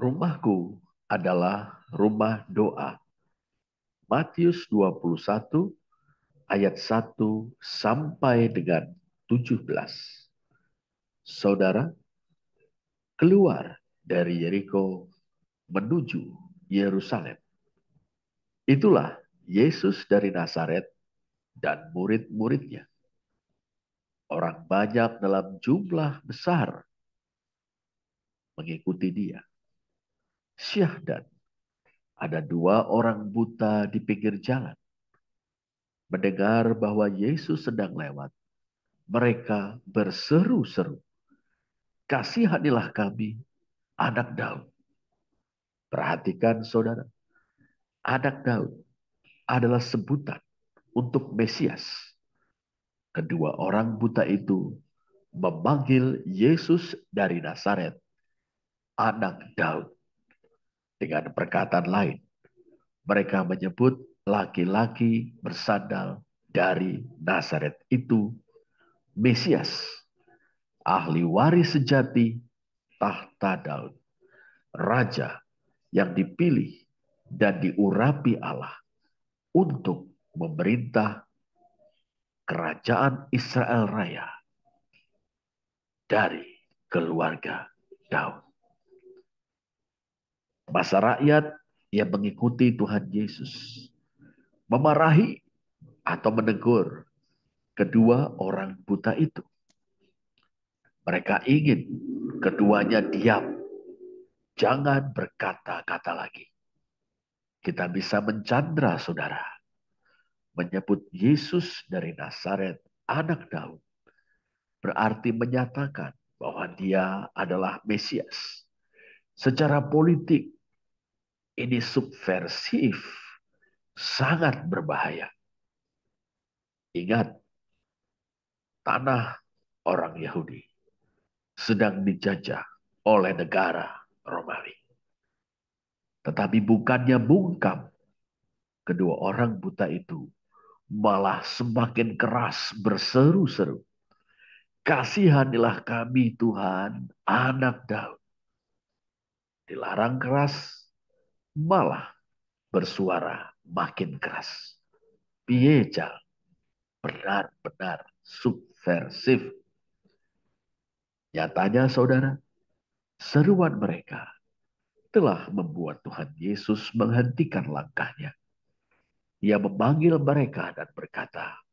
Rumahku adalah rumah doa. Matius 21 ayat 1 sampai dengan 17. Saudara, keluar dari Yeriko menuju Yerusalem. Itulah Yesus dari Nazaret dan murid-muridnya. Orang banyak dalam jumlah besar mengikuti dia. Syahdan, ada dua orang buta di pinggir jalan. Mendengar bahwa Yesus sedang lewat, mereka berseru-seru, "Kasihanilah kami, anak Daud." Perhatikan saudara, anak Daud adalah sebutan untuk Mesias. Kedua orang buta itu memanggil Yesus dari Nazaret, anak Daud. Dengan perkataan lain, mereka menyebut laki-laki bersandal dari Nazaret itu Mesias, ahli waris sejati tahta Daud, raja yang dipilih dan diurapi Allah untuk memerintah kerajaan Israel Raya dari keluarga Daud. Masa rakyat yang mengikuti Tuhan Yesus memarahi atau menegur kedua orang buta itu. Mereka ingin keduanya diam, jangan berkata-kata lagi. Kita bisa mencandra saudara, menyebut Yesus dari Nazaret, anak Daud, berarti menyatakan bahwa dia adalah Mesias. Secara politik, ini subversif, sangat berbahaya. Ingat, tanah orang Yahudi sedang dijajah oleh negara Romawi. Tetapi bukannya bungkam, kedua orang buta itu malah semakin keras berseru-seru, "Kasihanilah kami Tuhan, anak Daud." Dilarang keras, malah bersuara makin keras. Piejal, benar-benar subversif. Nyatanya saudara, seruan mereka telah membuat Tuhan Yesus menghentikan langkahnya. Ia memanggil mereka dan berkata,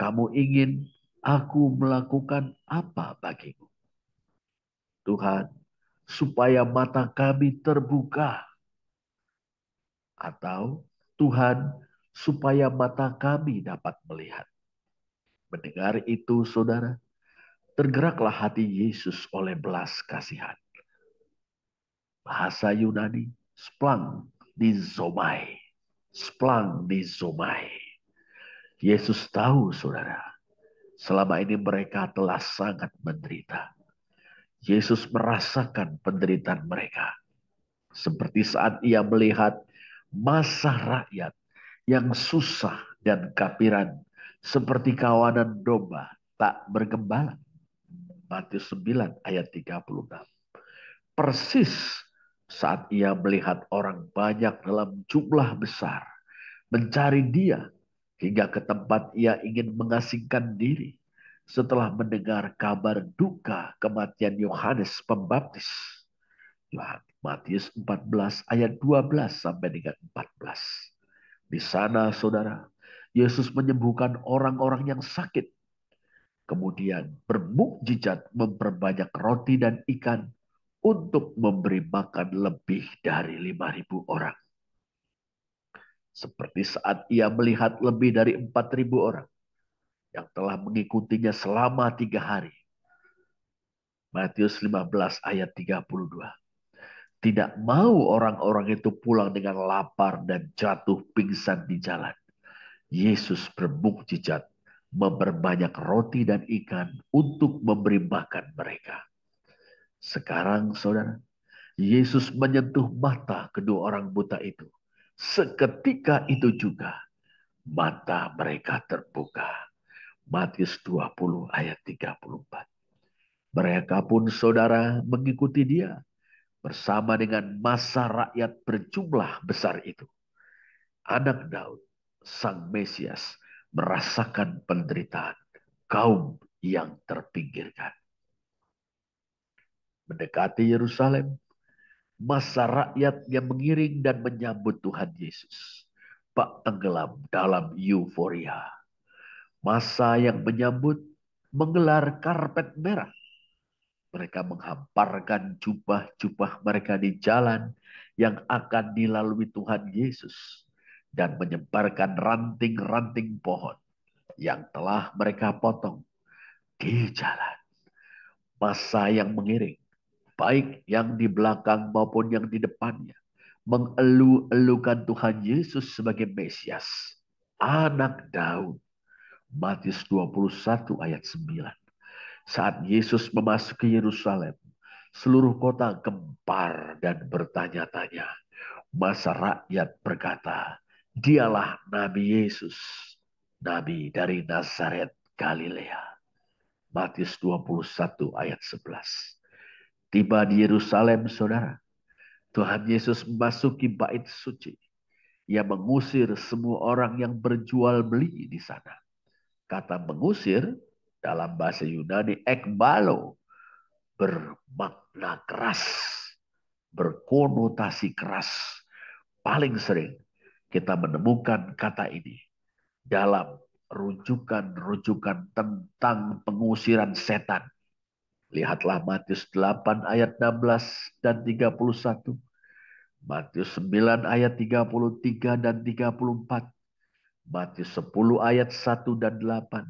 "Kamu ingin aku melakukan apa bagimu?" Tuhan, supaya mata kami terbuka. Atau Tuhan, supaya mata kami dapat melihat. Mendengar itu saudara, tergeraklah hati Yesus oleh belas kasihan. Bahasa Yunani, splang dizomai. Splang dizomai. Yesus tahu saudara, selama ini mereka telah sangat menderita. Yesus merasakan penderitaan mereka. Seperti saat ia melihat masa rakyat yang susah dan kapiran, seperti kawanan domba tak bergembala. Matius 9 ayat 36. Persis saat ia melihat orang banyak dalam jumlah besar mencari dia hingga ke tempat ia ingin mengasingkan diri setelah mendengar kabar duka kematian Yohanes Pembaptis. Matius 14 ayat 12 sampai dengan 14. Di sana saudara, Yesus menyembuhkan orang-orang yang sakit. Kemudian bermukjizat memperbanyak roti dan ikan untuk memberi makan lebih dari 5.000 orang. Seperti saat ia melihat lebih dari 4.000 orang yang telah mengikutinya selama 3 hari. Matius 15 ayat 32. Tidak mau orang-orang itu pulang dengan lapar dan jatuh pingsan di jalan. Yesus bermukjizat memperbanyak roti dan ikan untuk memberi makan mereka. Sekarang saudara, Yesus menyentuh mata kedua orang buta itu. Seketika itu juga mata mereka terbuka. Matius 20 ayat 34. Mereka pun saudara mengikuti dia bersama dengan massa rakyat berjumlah besar itu. Anak Daud, Sang Mesias, merasakan penderitaan kaum yang terpinggirkan. Mendekati Yerusalem, massa rakyat yang mengiring dan menyambut Tuhan Yesus bak tenggelam dalam euforia. Massa yang menyambut menggelar karpet merah. Mereka menghamparkan jubah-jubah mereka di jalan yang akan dilalui Tuhan Yesus dan menyebarkan ranting-ranting pohon yang telah mereka potong di jalan. Massa yang mengiring, baik yang di belakang maupun yang di depannya, mengelu-elukan Tuhan Yesus sebagai Mesias, Anak Daud. Matius 21 ayat 9. Saat Yesus memasuki Yerusalem, seluruh kota gempar dan bertanya-tanya. Masa rakyat berkata, dialah Nabi Yesus, Nabi dari Nazaret, Galilea. Matius 21 ayat 11. Tiba di Yerusalem, saudara, Tuhan Yesus memasuki bait suci. Ia mengusir semua orang yang berjual beli di sana. Kata mengusir dalam bahasa Yunani ekbalo, bermakna keras, berkonotasi keras. Paling sering kita menemukan kata ini dalam rujukan-rujukan tentang pengusiran setan. Lihatlah Matius 8 ayat 16 dan 31. Matius 9 ayat 33 dan 34. Matius 10 ayat 1 dan 8.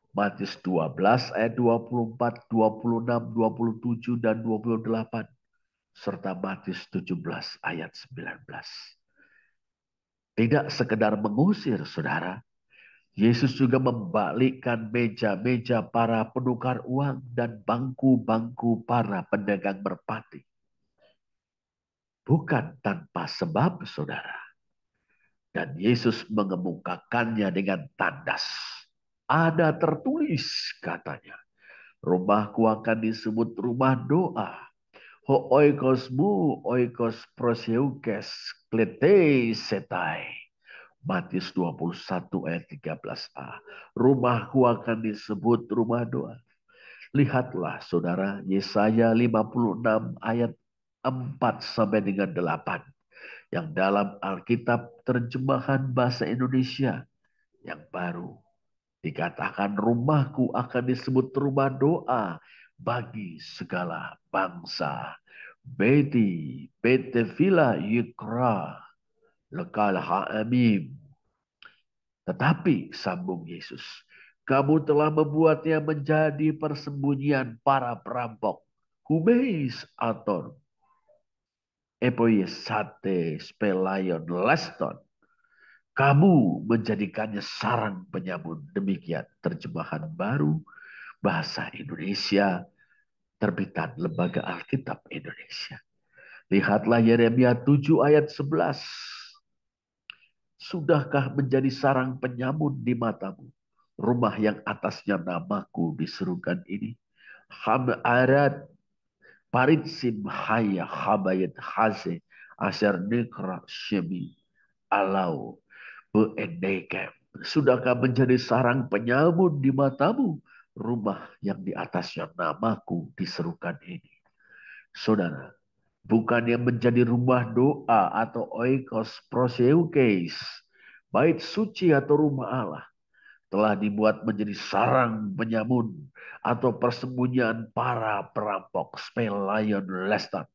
Matius 12 ayat 24, 26, 27, dan 28. Serta Matius 17 ayat 19. Tidak sekedar mengusir, saudara. Yesus juga membalikkan meja-meja para penukar uang dan bangku-bangku para pedagang merpati. Bukan tanpa sebab, saudara. Dan Yesus mengemukakannya dengan tandas. Ada tertulis, katanya. Rumahku akan disebut rumah doa. Ho oikosmu oikos proseukes klete setai. Matius 21 ayat 13a. Rumahku akan disebut rumah doa. Lihatlah saudara, Yesaya 56 ayat 4 sampai dengan 8. Yang dalam Alkitab terjemahan bahasa Indonesia yang baru. Dikatakan rumahku akan disebut rumah doa bagi segala bangsa. Beti, betefila yukra, lekal ha'amim. Tetapi, sambung Yesus, kamu telah membuatnya menjadi persembunyian para perampok. Humeis aton, epoyesate spelayon leston. Kamu menjadikannya sarang penyamun. Demikian terjemahan baru bahasa Indonesia terbitan Lembaga Alkitab Indonesia. Lihatlah Yeremia 7 ayat 11. Sudahkah menjadi sarang penyamun di matamu? Rumah yang atasnya namaku diserukan ini. Ham arat paritsim haya habayat haze aser nekra shemi alau beendeke. Sudahkah menjadi sarang penyamun di matamu? Rumah yang di atasnya namaku diserukan ini. Saudara, bukannya menjadi rumah doa atau oikos proseukes, bait suci atau rumah Allah, telah dibuat menjadi sarang penyamun atau persembunyian para perampok spelayon lestat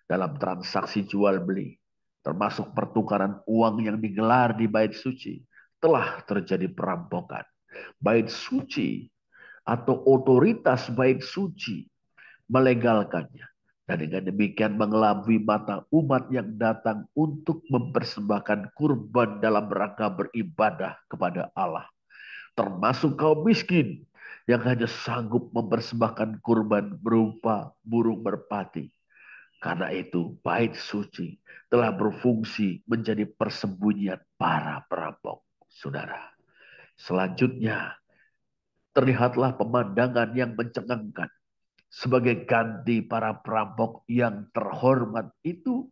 dalam transaksi jual beli, termasuk pertukaran uang yang digelar di bait suci, telah terjadi perampokan. Bait suci atau otoritas bait suci melegalkannya. Dan dengan demikian mengelabui mata umat yang datang untuk mempersembahkan kurban dalam rangka beribadah kepada Allah. Termasuk kaum miskin yang hanya sanggup mempersembahkan kurban berupa burung merpati. Karena itu bait suci telah berfungsi menjadi persembunyian para perampok. Saudara, selanjutnya terlihatlah pemandangan yang mencengangkan. Sebagai ganti para perampok yang terhormat itu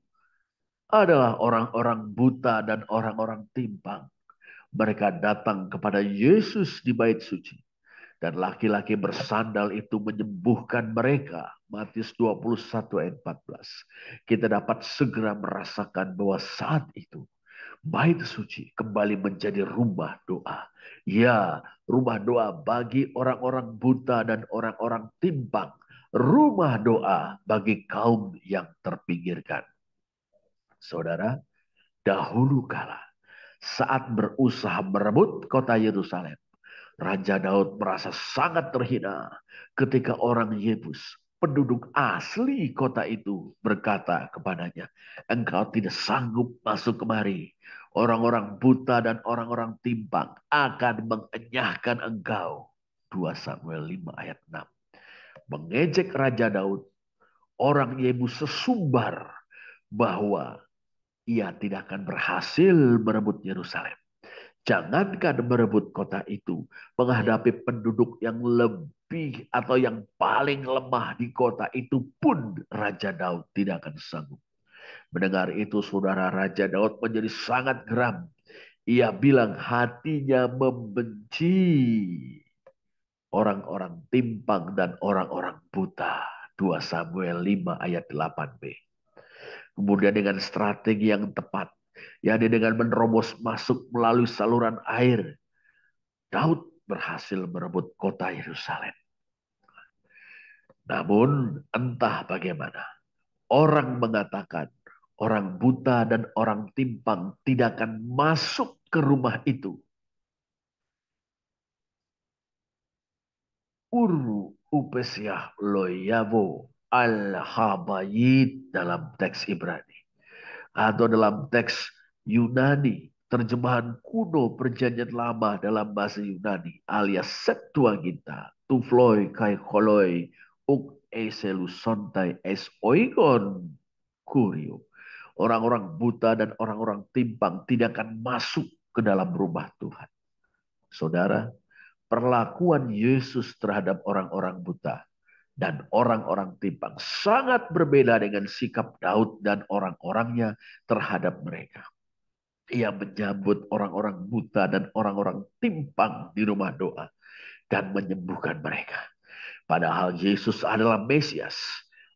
adalah orang-orang buta dan orang-orang timpang. Mereka datang kepada Yesus di bait suci. Dan laki-laki bersandal itu menyembuhkan mereka. Matius 21 ayat 14. Kita dapat segera merasakan bahwa saat itu bait suci kembali menjadi rumah doa. Ya, rumah doa bagi orang-orang buta dan orang-orang timpang. Rumah doa bagi kaum yang terpinggirkan. Saudara, dahulu kala saat berusaha merebut kota Yerusalem, Raja Daud merasa sangat terhina ketika orang Yebus, penduduk asli kota itu, berkata kepadanya, "Engkau tidak sanggup masuk kemari. Orang-orang buta dan orang-orang timpang akan mengenyahkan engkau." 2 Samuel 5 ayat 6. Mengejek Raja Daud, orang Yebus sesumbar bahwa ia tidak akan berhasil merebut Yerusalem. Jangankan merebut kota itu, menghadapi penduduk yang lebih atau yang paling lemah di kota itu pun Raja Daud tidak akan sanggup. Mendengar itu, saudara, Raja Daud menjadi sangat geram. Ia bilang hatinya membenci orang-orang timpang dan orang-orang buta. 2 Samuel 5 ayat 8b. Kemudian dengan strategi yang tepat, yakni dengan menerobos masuk melalui saluran air, Daud berhasil merebut kota Yerusalem. Namun entah bagaimana, orang mengatakan orang buta dan orang timpang tidak akan masuk ke rumah itu. Uru upesiah loyavo al-habayit dalam teks Ibrani. Atau dalam teks Yunani, terjemahan kuno perjanjian lama dalam bahasa Yunani alias Septuaginta, tufloi kai koloi uk eselusontai es oigon kurio. Orang-orang buta dan orang-orang timpang tidak akan masuk ke dalam rumah Tuhan. Saudara, perlakuan Yesus terhadap orang-orang buta dan orang-orang timpang sangat berbeda dengan sikap Daud dan orang-orangnya terhadap mereka. Ia menyambut orang-orang buta dan orang-orang timpang di rumah doa dan menyembuhkan mereka. Padahal Yesus adalah Mesias,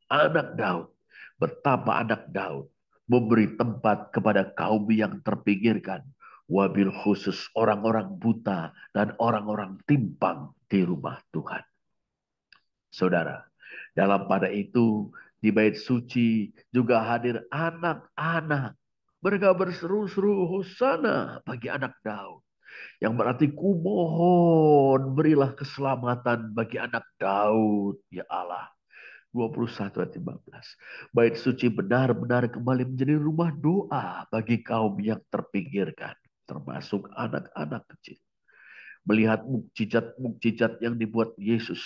anak Daud. Betapa anak Daud memberi tempat kepada kaum yang terpinggirkan, wabil khusus orang-orang buta dan orang-orang timpang di rumah Tuhan. Saudara, dalam pada itu di bait suci juga hadir anak-anak. Mereka berseru-seru Hosana bagi anak Daud. Yang berarti kumohon berilah keselamatan bagi anak Daud, ya Allah. 21 ayat 15. Bait suci benar-benar kembali menjadi rumah doa bagi kaum yang terpinggirkan, termasuk anak-anak kecil. Melihat mukjizat-mukjizat yang dibuat Yesus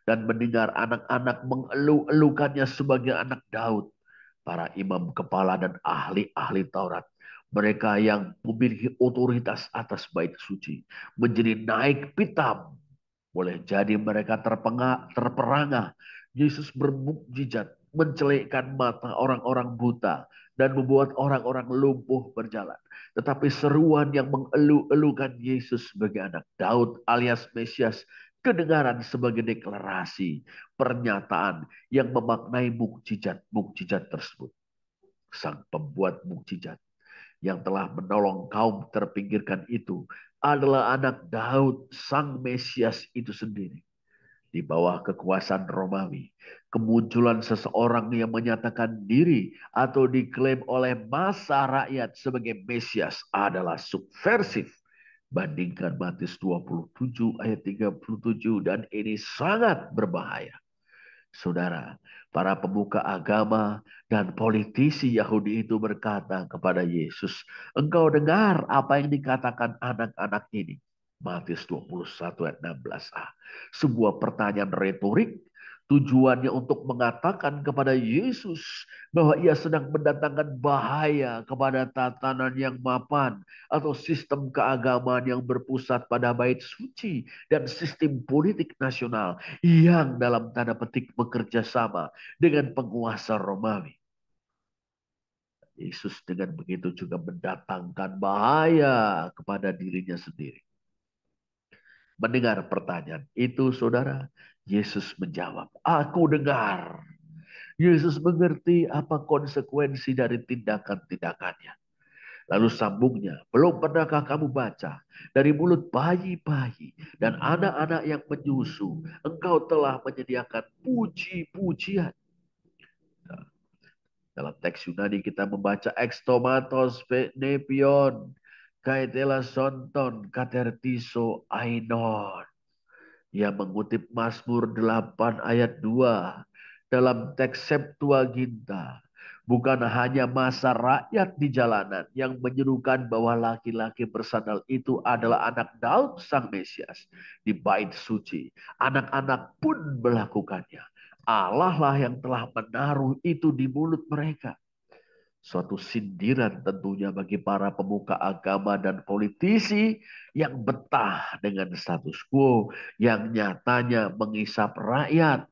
dan mendengar anak-anak mengeluh-elukannya sebagai anak Daud, para imam kepala dan ahli-ahli Taurat, mereka yang memiliki otoritas atas bait suci, menjadi naik pitam. Boleh jadi mereka terperangah. Yesus bermukjizat, mencelikkan mata orang-orang buta dan membuat orang-orang lumpuh berjalan. Tetapi seruan yang mengeluh-elukan Yesus sebagai anak Daud alias Mesias kedengaran sebagai deklarasi, pernyataan yang memaknai mukjizat-mukjizat tersebut. Sang pembuat mukjizat yang telah menolong kaum terpinggirkan itu adalah anak Daud, sang Mesias itu sendiri. Di bawah kekuasaan Romawi, kemunculan seseorang yang menyatakan diri atau diklaim oleh massa rakyat sebagai Mesias adalah subversif. Bandingkan Matius 27 ayat 37 dan ini sangat berbahaya. Saudara, para pemuka agama dan politisi Yahudi itu berkata kepada Yesus, "Engkau dengar apa yang dikatakan anak-anak ini?" Matius 21 ayat 16a. Sebuah pertanyaan retorik Tujuannya untuk mengatakan kepada Yesus bahwa ia sedang mendatangkan bahaya kepada tatanan yang mapan atau sistem keagamaan yang berpusat pada bait suci dan sistem politik nasional yang dalam tanda petik bekerja sama dengan penguasa Romawi. Yesus dengan begitu juga mendatangkan bahaya kepada dirinya sendiri. Mendengar pertanyaan itu, saudara, Yesus menjawab, "Aku dengar." Yesus mengerti apa konsekuensi dari tindakan-tindakannya. Lalu sambungnya, "Belum pernahkah kamu baca dari mulut bayi-bayi dan anak-anak yang menyusu, engkau telah menyediakan puji-pujian." Dalam teks Yunani kita membaca ekstomatos nepion, kaitela sonton, katertiso ainon. Ia mengutip Mazmur 8 ayat 2 dalam teks Septuaginta. Bukan hanya masa rakyat di jalanan yang menyerukan bahwa laki-laki bersandal itu adalah anak Daud sang Mesias di bait suci. Anak-anak pun melakukannya. Allah lah yang telah menaruh itu di mulut mereka. Suatu sindiran tentunya bagi para pemuka agama dan politisi yang betah dengan status quo yang nyatanya mengisap rakyat.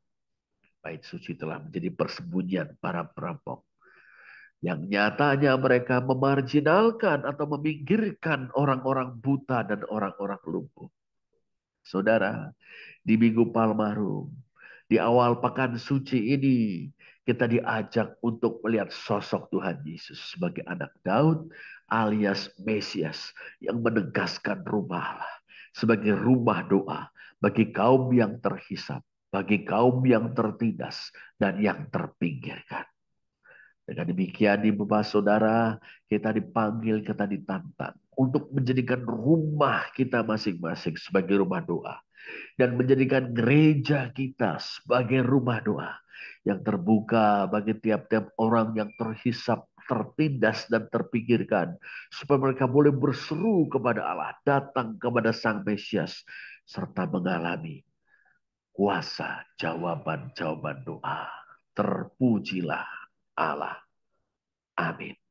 Bait suci telah menjadi persembunyian para perampok. Yang nyatanya mereka memarjinalkan atau meminggirkan orang-orang buta dan orang-orang lumpuh. Saudara, di Minggu Palmarum, di awal pekan suci ini, kita diajak untuk melihat sosok Tuhan Yesus sebagai anak Daud alias Mesias yang menegaskan rumah Allah sebagai rumah doa bagi kaum yang terhisap, bagi kaum yang tertindas, dan yang terpinggirkan. Dengan demikian, ibu bapak saudara, kita dipanggil, kita ditantang untuk menjadikan rumah kita masing-masing sebagai rumah doa dan menjadikan gereja kita sebagai rumah doa yang terbuka bagi tiap-tiap orang yang terhisap, tertindas, dan terpinggirkan, supaya mereka boleh berseru kepada Allah, datang kepada Sang Mesias, serta mengalami kuasa jawaban-jawaban doa. Terpujilah Allah. Amin.